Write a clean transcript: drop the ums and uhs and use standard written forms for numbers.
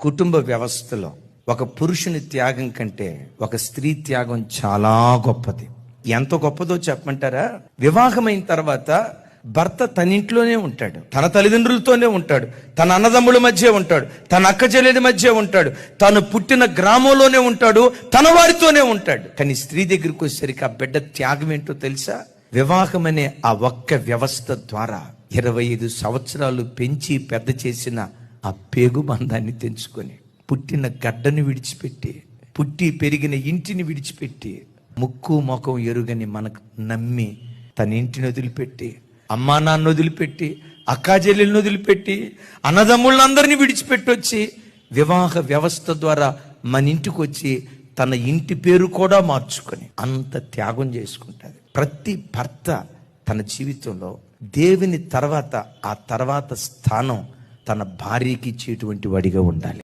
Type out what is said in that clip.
కుటుంబ వ్యవస్థలో ఒక పురుషుని త్యాగం కంటే ఒక స్త్రీ త్యాగం చాలా గొప్పది. ఎంత గొప్పదో చెప్పమంటారా? వివాహమైన తర్వాత భర్త తన ఇంట్లోనే ఉంటాడు, తన తల్లిదండ్రులతోనే ఉంటాడు, తన అన్నదమ్ముల మధ్య ఉంటాడు, తన అక్క చెల్లెల మధ్య ఉంటాడు, తను పుట్టిన గ్రామంలోనే ఉంటాడు, తన వారితోనే ఉంటాడు. కానీ స్త్రీ దగ్గరికి వచ్చేసరికి ఆ బిడ్డ త్యాగం ఏంటో తెలుసా? వివాహం అనే ఆ ఒక్క వ్యవస్థ ద్వారా 25 సంవత్సరాలు పెంచి పెద్ద చేసిన ఆ పేగు బంధాన్ని తెంచుకొని, పుట్టిన గడ్డను విడిచిపెట్టి, పుట్టి పెరిగిన ఇంటిని విడిచిపెట్టి, ముక్కు ముఖం ఎరుగని మనకు నమ్మి తన ఇంటిని వదిలిపెట్టి, అమ్మా నాన్న వదిలిపెట్టి, అక్కా చెల్లెలను వదిలిపెట్టి, అన్నదమ్ముళ్ళందరినీ విడిచిపెట్టి వచ్చి వివాహ వ్యవస్థ ద్వారా మన ఇంటికి వచ్చి తన ఇంటి పేరు కూడా మార్చుకొని అంత త్యాగం చేసుకుంటుంది. ప్రతి భర్త తన జీవితంలో దేవుని తర్వాత ఆ తర్వాత స్థానం తన భార్యకి ఇచ్చేటువంటి వాడిగా ఉండాలి.